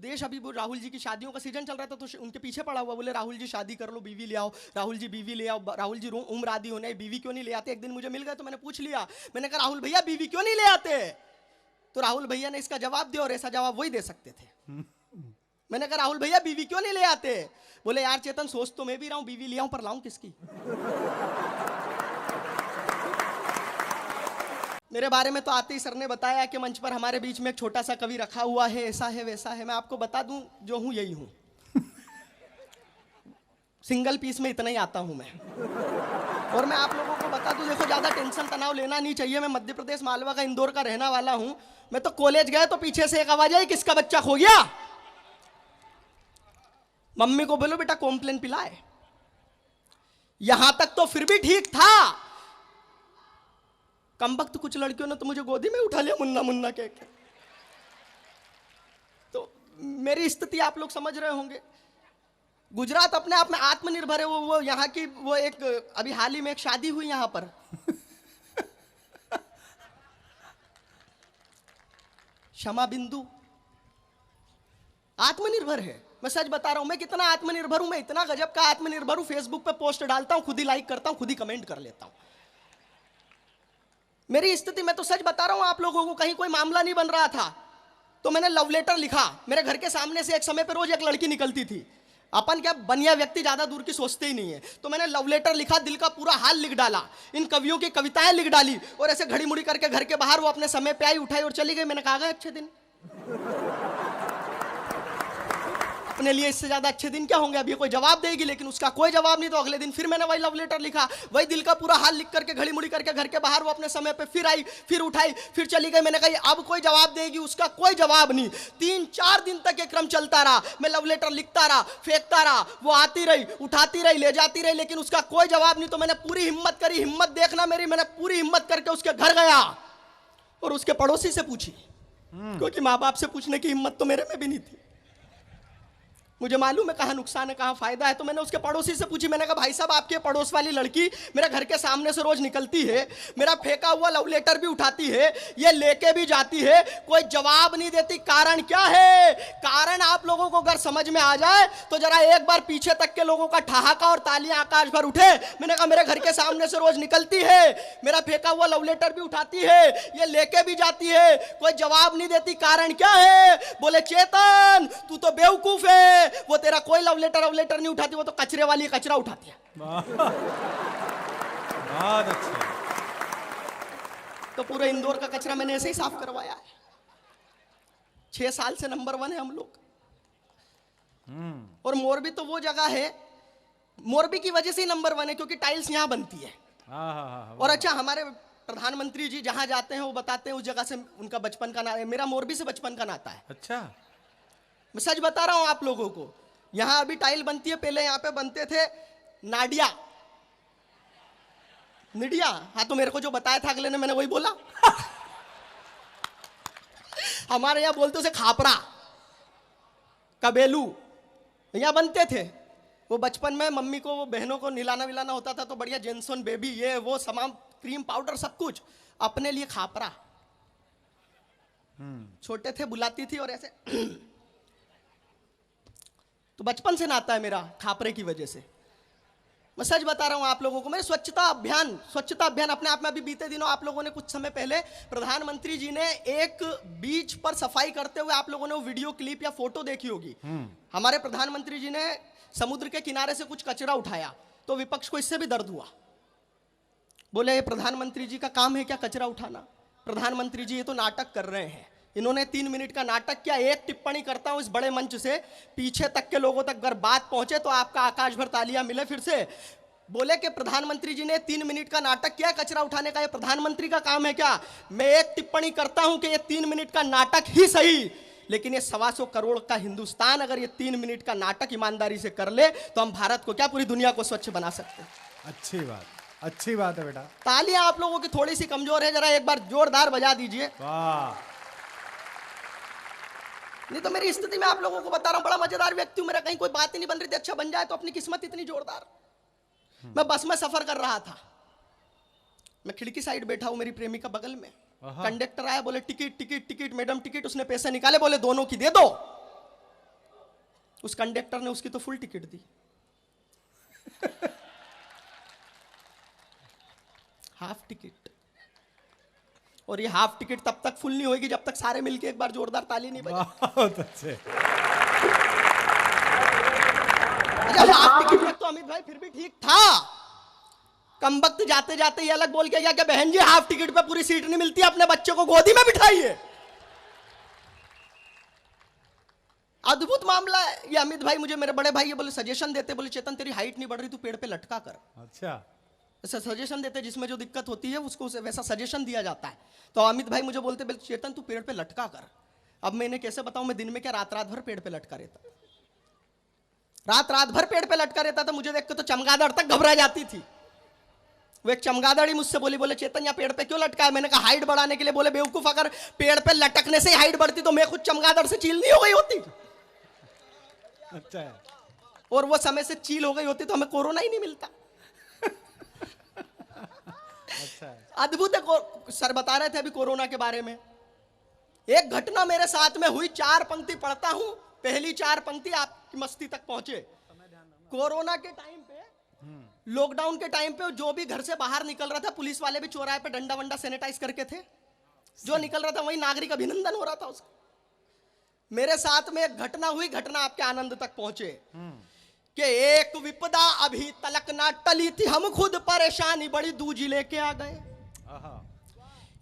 देश अभी वो राहुल जी की शादियों का सीजन चल रहा था, तो उनके पीछे पड़ा हुआ, बोले राहुल जी शादी कर लो, बीवी ले आओ, राहुल जी बीवी ले आओ, राहुल जी उम्र आदि होने, बीवी क्यों नहीं ले आते। एक दिन मुझे मिल गए तो मैंने पूछ लिया, मैंने कहा राहुल भैया बीवी क्यों नहीं ले आते। तो राहुल भैया ने इसका जवाब दिया, और ऐसा जवाब वही दे सकते थे। मैंने कहा राहुल भैया बीवी क्यों नहीं ले आते। बोले यार चेतन सोच तो मैं भी रहा हूं, बीवी ले आऊं पर लाऊं किसकी। मेरे बारे में तो आते ही सर ने बताया कि मंच पर हमारे बीच में एक छोटा सा कवि रखा हुआ है, ऐसा है वैसा है। मैं आपको बता दूं जो हूं यही हूं। सिंगल पीस में इतना ही आता हूं मैं। और मैं आप लोगों को बता दूं, देखो ज्यादा टेंशन तनाव लेना नहीं चाहिए। मैं मध्य प्रदेश मालवा का, इंदौर का रहना वाला हूं। मैं तो कॉलेज गया तो पीछे से एक आवाज आई, किसका बच्चा खो गया। मम्मी को बोलो बेटा कॉम्प्लेन पिलाए। यहां तक तो फिर भी ठीक था। कमबख्त कुछ लड़कियों ने तो मुझे गोदी में उठा लिया मुन्ना मुन्ना कह के। तो मेरी स्थिति आप लोग समझ रहे होंगे। गुजरात अपने आप में आत्मनिर्भर है। वो यहाँ की वो एक अभी हाल ही में एक शादी हुई यहाँ पर। क्षमा बिंदु आत्मनिर्भर है। मैं सच बता रहा हूं, मैं कितना आत्मनिर्भर हूं। मैं इतना गजब का आत्मनिर्भर हूं, फेसबुक पे पोस्ट डालता हूं, खुद ही लाइक करता हूं, खुद ही कमेंट कर लेता हूं। मेरी स्थिति, मैं तो सच बता रहा हूं आप लोगों को, कहीं कोई मामला नहीं बन रहा था तो मैंने लव लेटर लिखा। मेरे घर के सामने से एक समय पर रोज एक लड़की निकलती थी। अपन क्या बनिया व्यक्ति ज्यादा दूर की सोचते ही नहीं है। तो मैंने लव लेटर लिखा, दिल का पूरा हाल लिख डाला, इन कवियों की कविताएं लिख डाली, और ऐसे घड़ी मुड़ी करके घर के बाहर वो अपने समय पे आई, उठाई और चली गई। मैंने कहा गए अच्छे दिन। अपने लिए इससे ज्यादा अच्छे दिन क्या होंगे। अब ये कोई जवाब देगी, लेकिन उसका कोई जवाब नहीं। तो अगले दिन फिर मैंने वही लव लेटर लिखा, वही दिल का पूरा हाल लिख करके घड़ी मुड़ी करके घर के बाहर वो अपने समय पे फिर आई, फिर उठाई, फिर चली गई। मैंने कहा अब कोई जवाब देगी, उसका कोई जवाब नहीं। 3-4 दिन तक ये क्रम चलता रहा। मैं लव लेटर लिखता रहा, फेंकता रहा, वो आती रही, उठाती रही, ले जाती रही, लेकिन उसका कोई जवाब नहीं। तो मैंने पूरी हिम्मत करी, हिम्मत देखना मेरी, मैंने पूरी हिम्मत करके उसके घर गया और उसके पड़ोसी से पूछी, क्योंकि माँ बाप से पूछने की हिम्मत तो मेरे में भी नहीं थी। मुझे मालूम है कहाँ नुकसान है कहाँ फायदा है। तो मैंने उसके पड़ोसी से पूछी, मैंने कहा भाई साहब आपके पड़ोस वाली लड़की मेरे घर के सामने से रोज निकलती है, मेरा फेंका हुआ लव लेटर भी उठाती है, ये लेके भी जाती है, कोई जवाब नहीं देती, कारण क्या है। कारण आप लोगों को अगर समझ में आ जाए तो जरा एक बार पीछे तक के लोगों का ठहाका और तालियां आकाश भर उठे। मैंने कहा मेरे घर के सामने से रोज निकलती है, मेरा फेंका हुआ लव लेटर भी उठाती है, ये लेके भी जाती है, कोई जवाब नहीं देती, कारण क्या है। बोले चेतन तू तो बेवकूफ है, वो तेरा कोई लव लेटर नहीं उठाती, वो तो कचरे वाली कचरा उठाती है। बहुत अच्छा। तो पूरे इंदौर का कचरा मैंने ऐसे ही साफ करवाया है। 6 साल से नंबर 1 है हम लोग। और मोरबी तो वो जगह है, मोरबी की वजह से ही नंबर 1 है, क्योंकि टाइल्स यहां बनती है। और अच्छा हमारे प्रधानमंत्री जी जहां जाते हैं वो बताते हैं उस जगह से उनका बचपन का नाता है। मेरा मोरबी से बचपन का नाता है। अच्छा, मैं सच बता रहा हूं आप लोगों को। यहां अभी टाइल बनती है, पहले यहां पे बनते थे नाडिया निडिया। हाँ तो मेरे को जो बताया था अगले ने, मैंने वही बोला। हमारे यहां बोलते उसे खापरा, कबेलू, यहां बनते थे। वो बचपन में मम्मी को वो बहनों को निलाना विलाना होता था तो बढ़िया जेनसन बेबी ये वो तमाम क्रीम पाउडर सब कुछ, अपने लिए खापरा। छोटे थे बुलाती थी और ऐसे। तो बचपन से नाता है मेरा खापरे की वजह से। मैं सच बता रहा हूं आप लोगों को। मेरे स्वच्छता अभियान अपने आप में, अभी बीते दिनों आप लोगों ने कुछ समय पहले प्रधानमंत्री जी ने एक बीच पर सफाई करते हुए आप लोगों ने वो वीडियो क्लिप या फोटो देखी होगी। हमारे प्रधानमंत्री जी ने समुद्र के किनारे से कुछ कचरा उठाया तो विपक्ष को इससे भी दर्द हुआ। बोले प्रधानमंत्री जी का काम है क्या कचरा उठाना। प्रधानमंत्री जी ये तो नाटक कर रहे हैं। इन्होंने 3 मिनट का नाटक किया। एक टिप्पणी करता हूं इस बड़े मंच से, पीछे तक के लोगों तक अगर बात पहुंचे तो आपका आकाश भर तालियां मिले फिर से। बोले कि प्रधानमंत्री जी ने 3 मिनट का नाटक किया कचरा उठाने का, ये प्रधानमंत्री का काम है क्या। मैं एक टिप्पणी करता हूं कि ये 3 मिनट का नाटक ही सही, लेकिन ये 125 करोड़ का हिंदुस्तान अगर ये 3 मिनट का नाटक ईमानदारी से कर ले तो हम भारत को क्या पूरी दुनिया को स्वच्छ बना सकते हैं। अच्छी बात है बेटा। तालियां आप लोगों की थोड़ी सी कमजोर है, जरा एक बार जोरदार बजा दीजिए। वाह। नहीं तो मेरी स्थिति में आप लोगों को बता रहा हूं, बड़ा मजेदार व्यक्ति हूं। मेरा कहीं कोई बात ही नहीं बन रही थी, अच्छा बन जाए तो अपनी किस्मत इतनी जोरदार। मैं बस में सफर कर रहा था, मैं खिड़की साइड बैठा हूं, मेरी प्रेमिका बगल में। कंडक्टर आया, बोले ticket ticket ticket madam ticket. उसने पैसे निकाले, बोले दोनों की दे दो। उस कंडक्टर ने उसकी तो फुल टिकट दी, हाफ टिकट। और ये हाफ टिकट तब तक फुल नहीं होगी जब तक सारे मिलके एक बार जोरदार ताली नहीं बजाए। बहुत अच्छे। अच्छा, हाफ टिकट तक तो अमित भाई फिर भी ठीक था, कम वक्त जाते जाते ये अलग बोल के गया कि बहन जी हाफ टिकट पे पूरी सीट नहीं मिलती, अपने बच्चे को गोदी में बिठाइए। अद्भुत मामला है ये। अमित भाई मुझे मेरे बड़े भाई ये बोले सजेशन देते, बोले चेतन तेरी हाइट नहीं बढ़ रही, तू पेड़ पे लटका कर। अच्छा, ऐसा सजेशन देते, जिसमें जो दिक्कत होती है उसको वैसा सजेशन दिया जाता है। तो अमित भाई मुझे बोलते चेतन तू पेड़ पे लटका कर। अब मैं इन्हें कैसे बताऊं, मैं दिन में क्या रात रात भर पेड़ पे लटका रहता, रात रात भर पेड़ पे लटका रहता था। मुझे देख के तो चमगादड़ तक घबरा जाती थी। वो एक चमगादड़ ही मुझसे बोली, बोले चेतन यहाँ पेड़ पे क्यों लटका है? मैंने कहा हाइट बढ़ाने के लिए। बोले बेवकूफ, अगर पेड़ पे लटकने से हाइट बढ़ती तो मैं खुद चमगादड़ से चील नहीं हो गई होती। अच्छा है। और वो समय से चील हो गई होती तो हमें कोरोना ही नहीं मिलता। अच्छा है। अद्भुत है। सर बता रहे थे अभी कोरोना के बारे में, एक घटना मेरे साथ में हुई। 4 पंक्ति पढ़ता हूं, पहली 4 पंक्ति आपकी मस्ती तक पहुंचे। कोरोना के टाइम पे, लॉकडाउन के टाइम पे जो भी घर से बाहर निकल रहा था, पुलिस वाले भी चौराहे पे डंडा वंडा सैनिटाइज करके थे। जो निकल रहा था वही नागरिक अभिनंदन हो रहा था उसका। मेरे साथ में एक घटना हुई, घटना आपके आनंद तक पहुंचे कि एक विपदा अभी तलक ना टली थी, हम खुद परेशानी बड़ी दूजी लेके आ गए।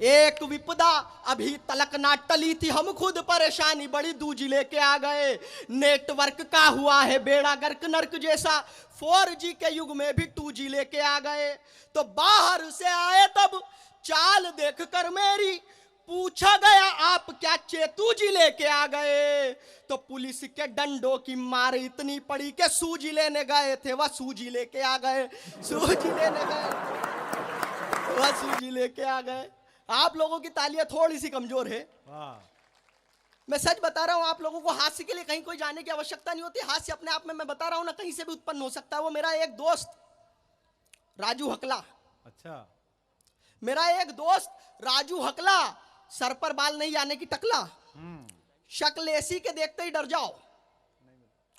एक विपदा अभी तलक ना टली थी, हम खुद परेशानी बड़ी दूजी लेके आ गए। नेटवर्क का हुआ है बेड़ा गर्क नर्क जैसा, 4G के युग में भी 2G लेके आ गए। तो बाहर से आए तब चाल देखकर मेरी पूछा गया आप क्या चेतू जी लेके आ गए? तो पुलिस के डंडों की मार इतनी पड़ी कि सूजी लेने गए थे वह सूजी लेके आ गए, सूजी लेने गए वह सूजी लेके आ गए। आप लोगों की तालियां थोड़ी सी कमजोर है। मैं सच बता रहा हूं, आप लोगों को हास्य के लिए कहीं कोई जाने की आवश्यकता नहीं होती। हास्य अपने आप में मैं बता रहा हूं ना, कहीं से भी उत्पन्न हो सकता है। वो मेरा एक दोस्त राजू हकला, अच्छा, मेरा एक दोस्त राजू हकला, सर पर बाल नहीं आने की टकला, शक्ल ऐसी के देखते ही डर जाओ।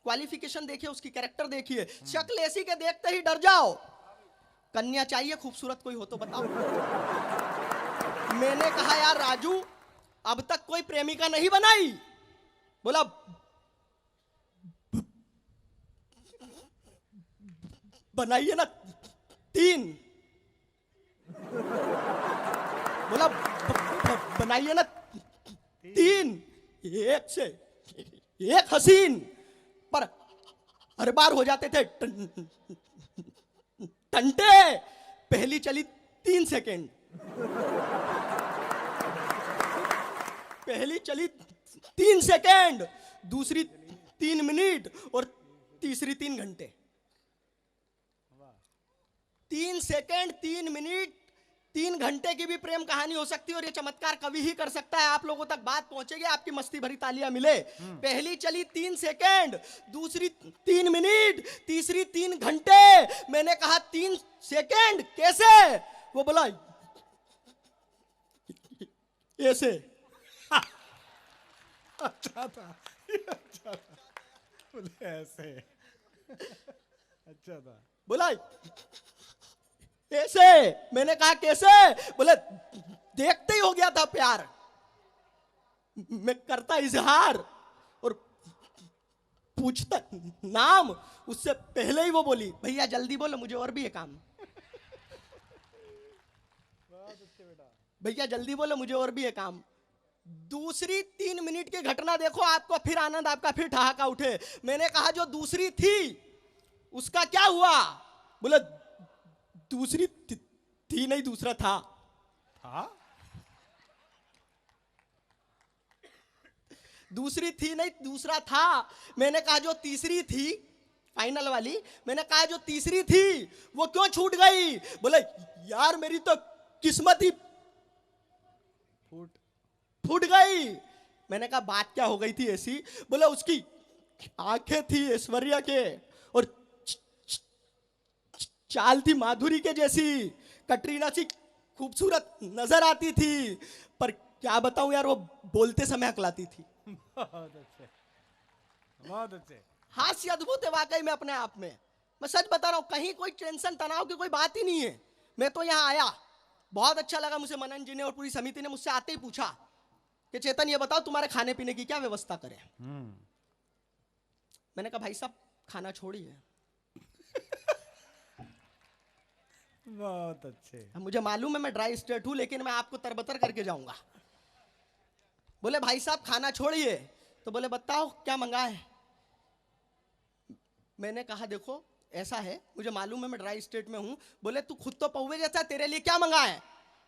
क्वालिफिकेशन देखिए उसकी, कैरेक्टर देखिए, शक्ल ऐसी के देखते ही डर जाओ। कन्या चाहिए खूबसूरत कोई हो तो बताओ। मैंने कहा यार राजू अब तक कोई प्रेमिका नहीं बनाई? बोला बनाइए ना 3। बोला बनाइए ना 3, एक से एक हसीन, पर हर बार हो जाते थे टंटे। पहली चली 3 सेकेंड, पहली चली 3 सेकेंड, दूसरी 3 मिनट और तीसरी 3 घंटे। 3 सेकेंड, 3 मिनट, 3 घंटे की भी प्रेम कहानी हो सकती है। और ये चमत्कार कवि ही कर सकता है। आप लोगों तक बात पहुंचेगी, आपकी मस्ती भरी तालियां मिले। पहली चली 3 सेकेंड, दूसरी 3 मिनट, तीसरी 3 घंटे। मैंने कहा 3 सेकेंड कैसे? वो बोला ऐसे। अच्छा था, अच्छा था, बोले ऐसे, अच्छा था। बोला कैसे? मैंने कहा कैसे? बोले देखते ही हो गया था प्यार, मैं करता इजहार और पूछता नाम, उससे पहले ही वो बोली भैया जल्दी बोलो मुझे और भी है काम। भैया जल्दी बोलो मुझे और भी है काम। दूसरी 3 मिनट की घटना देखो, आपको फिर आनंद, आपका फिर ठहाका उठे। मैंने कहा जो दूसरी थी उसका क्या हुआ? बोले दूसरी थी नहीं, दूसरा था। दूसरी थी नहीं, दूसरा था। मैंने कहा जो तीसरी थी फाइनल वाली, मैंने कहा जो तीसरी थी वो क्यों छूट गई? बोले यार मेरी तो किस्मत ही फूट गई। मैंने कहा बात क्या हो गई थी ऐसी? बोले उसकी आंखें थी ऐश्वर्या के और चाल थी माधुरी के जैसी, कटरीना सी खूबसूरत नजर आती थी, पर क्या बताऊं यार वो बोलते समय हकलाती थी। बहुत अच्छे, बहुत अच्छे। हास्य अद्भुत है वाकई में अपने आप में। मैं सच बता रहा हूं, कहीं कोई टेंशन तनाव की कोई बात ही नहीं है। मैं तो यहाँ आया, बहुत अच्छा लगा मुझे। मनन जी ने और पूरी समिति ने मुझसे आते ही पूछा कि चेतन ये बताओ तुम्हारे खाने पीने की क्या व्यवस्था करें। मैंने कहा भाई साहब खाना छोड़िए। बहुत अच्छे। मुझे मालूम है मैं ड्राई स्टेट हूं, लेकिन मैं आपको तरबतर करके जाऊंगा। बोले भाई साहब खाना छोड़िए, तो बोले बताओ क्या मंगाए। मैंने कहा देखो ऐसा है, मुझे मालूम है मैं ड्राई स्टेट में हूं। बोले तू खुद तो पौवे जैसा, तेरे लिए क्या मंगाए।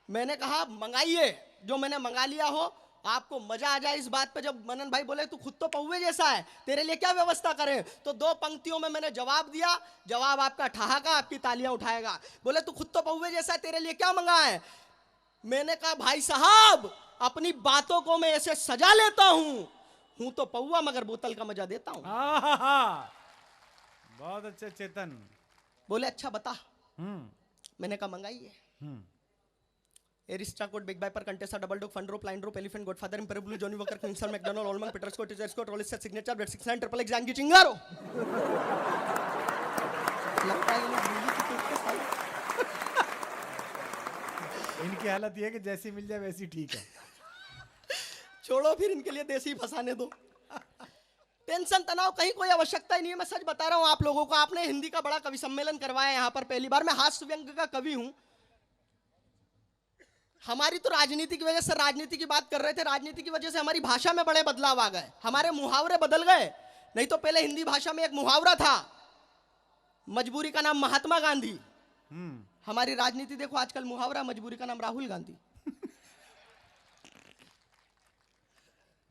मैंने कहा मंगाइए जो मैंने मंगा लिया हो, आपको मजा आ जाए इस बात पे। जब मनन भाई बोले तू खुद तो पौवे जैसा है, तेरे लिए क्या व्यवस्था करें, तो 2 पंक्तियों में मैंने जवाब दिया। जवाब आपका ठहाका, आपकी तालियां उठाएगा। बोले तू खुद तो पौवे जैसा है, तेरे लिए क्या मंगाए। मैंने कहा भाई साहब अपनी बातों को मैं ऐसे सजा लेता हूं तो पौवा मगर बोतल का मजा देता हूं। बहुत अच्छे चेतन। बोले अच्छा बता। मैंने कहा मंगाइए। Aristocrat, Big Piper, Contessa, Double Dog, फंड्रो, प्लाइन ड्रॉप, Elephant, Godfather, Imperial Blue, Johnnie Walker, क्विंसल, McDonald, Old Man, Peter Scot, Teacher Scot, रोलिस सिग्नेचर, ब्रेड 69, ट्रिपल एक्स, जैंगी चिंगारो। लगता है ये लोग दिल्ली की टूट के साले। इनकी हालत ये है कि जैसी मिल जाए वैसी ठीक है। छोड़ो फिर इनके लिए देसी फंसाने दो। टेंशन तनाव कहीं कोई आवश्यकता ही नहीं है। मैं सच बता रहा हूं आप लोगों को। आपने हिंदी का बड़ा कवि सम्मेलन करवाया यहाँ पर पहली बार। मैं हास्य व्यंग का कवि हूं। हमारी तो राजनीति की वजह से, राजनीति की बात कर रहे थे, राजनीति की वजह से हमारी भाषा में बड़े बदलाव आ गए, हमारे मुहावरे बदल गए। नहीं तो पहले हिंदी भाषा में एक मुहावरा था, मजबूरी का नाम महात्मा गांधी। हमारी राजनीति देखो आजकल मुहावरा, मजबूरी का नाम राहुल गांधी।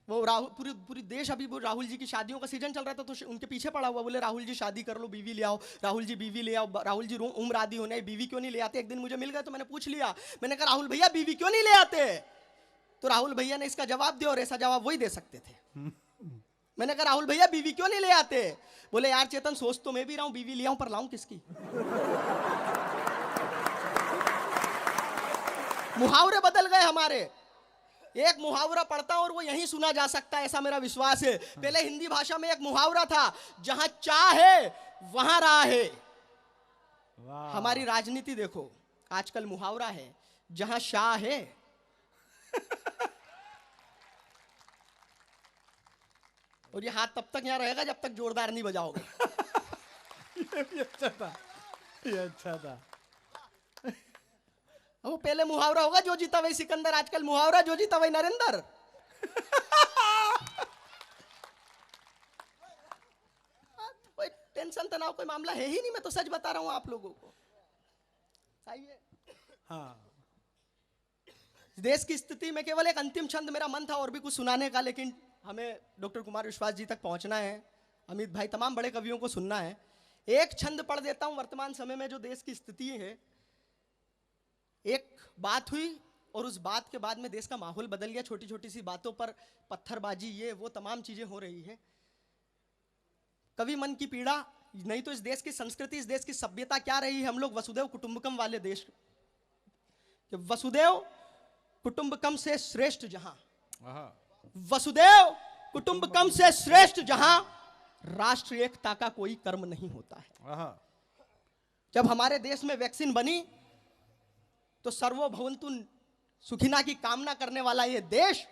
वो राहुल, पूरी देश अभी वो राहुल जी की शादियों का सीजन चल रहा था तो उनके पीछे पड़ा हुआ। बोले राहुल जी शादी कर लो, बीवी ले आओ, राहुल जी बीवी ले आओ, राहुल जी उम्र आदि होने, बीवी क्यों नहीं ले आते। एक दिन मुझे मिल गए तो मैंने पूछ लिया, मैंने कहा राहुल भैया बीवी क्यों नहीं ले आते। तो राहुल भैया ने इसका जवाब दिया और ऐसा जवाब वही दे सकते थे। मैंने कहा राहुल भैया बीवी क्यों नहीं ले आते। बोले यार चेतन सोच तो मैं भी रहा हूं, बीवी ले आऊं पर लाऊं किसकी। मुहावरे बदल गए हमारे। एक मुहावरा पढ़ता हूं और वो यहीं सुना जा सकता है, ऐसा मेरा विश्वास है। पहले हिंदी भाषा में एक मुहावरा था, जहां चाह है वहां राह है। हमारी राजनीति देखो आजकल मुहावरा है, जहां शाह है। और ये हाथ तब तक यहां रहेगा जब तक जोरदार नहीं बजाओगे। ये भी अच्छा था, ये अच्छा था। वो पहले मुहावरा होगा जो जीता वही सिकंदर, आजकल मुहावरा जो जीता वही नरेंद्र। कोई टेंशन तनाव कोई मामला है ही नहीं। मैं तो सच बता रहा हूं आप लोगों को। सही है। हाँ। देश की स्थिति में केवल एक अंतिम छंद मेरा मन था और भी कुछ सुनाने का, लेकिन हमें डॉक्टर कुमार विश्वास जी तक पहुंचना है, अमित भाई तमाम बड़े कवियों को सुनना है। एक छंद पढ़ देता हूं वर्तमान समय में जो देश की स्थिति है। एक बात हुई और उस बात के बाद में देश का माहौल बदल गया। छोटी छोटी सी बातों पर पत्थरबाजी, ये वो तमाम चीजें हो रही है। कवि मन की पीड़ा, नहीं तो इस देश की संस्कृति, इस देश की सभ्यता क्या रही है। हम लोग वसुदेव कुटुंबकम वाले देश, वसुदेव कुटुंबकम से श्रेष्ठ जहां, वसुदेव कुटुंबकम से श्रेष्ठ जहां, राष्ट्र एकता का कोई कर्म नहीं होता है। जब हमारे देश में वैक्सीन बनी तो सर्वभवन्तु सुखिना की कामना करने वाला ये देश,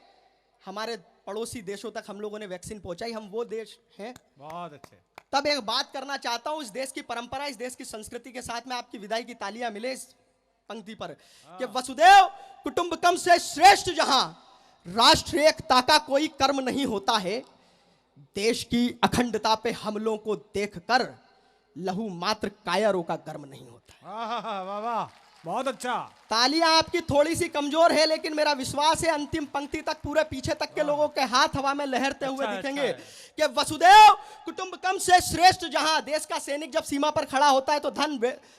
हमारे पड़ोसी देशों तक हम लोगों ने वैक्सीन पहुंचाई। हम वो देश हैं। बहुत अच्छे। तब एक बात करना चाहता हूं, इस देश की परंपरा, इस देश की संस्कृति के साथ में आपकी विदाई की तालियां मिले इस पंक्ति पर कि वसुदेव कुटुंबकम से श्रेष्ठ जहां, राष्ट्र एकता का कोई कर्म नहीं होता है। देश की अखंडता पे हमलों को देखकर लहू मात्र कायरों का गर्म नहीं होता है। वाह वाह, बहुत अच्छा। तालियां आपकी थोड़ी सी कमजोर है, लेकिन मेरा विश्वास है अंतिम पंक्ति तक पूरे पीछे तक के लोगों के हाथ हवा में लहरते हुए दिखेंगे कि वसुदेव कुटुंबकम से श्रेष्ठ जहां। देश का सैनिक जब सीमा पर खड़ा होता है तो धन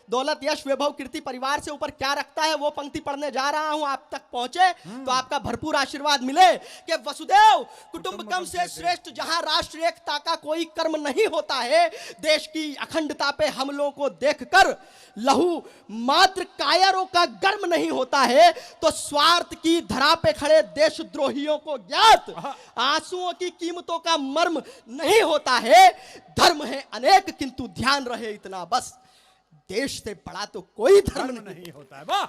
दौलत यश वैभव कीर्ति परिवार से ऊपर क्या रखता है, वो पंक्ति पढ़ने जा रहा हूं। आप तक पहुंचे तो आपका भरपूर आशीर्वाद मिले कि वसुदेव कुटुंबकम से श्रेष्ठ जहां, राष्ट्र एकता का कोई कर्म नहीं होता है। देश की अखंडता पे हमलों को देखकर लहू मात्र कायरों का गर्म नहीं होता है। तो स्वार्थ की धरा पे खड़े देशद्रोहियों को ज्ञात, आंसुओं की कीमतों का मर्म नहीं होता है। धर्म है अनेक किंतु ध्यान रहे इतना बस, देश से बड़ा तो कोई धर्म नहीं होता है। वाह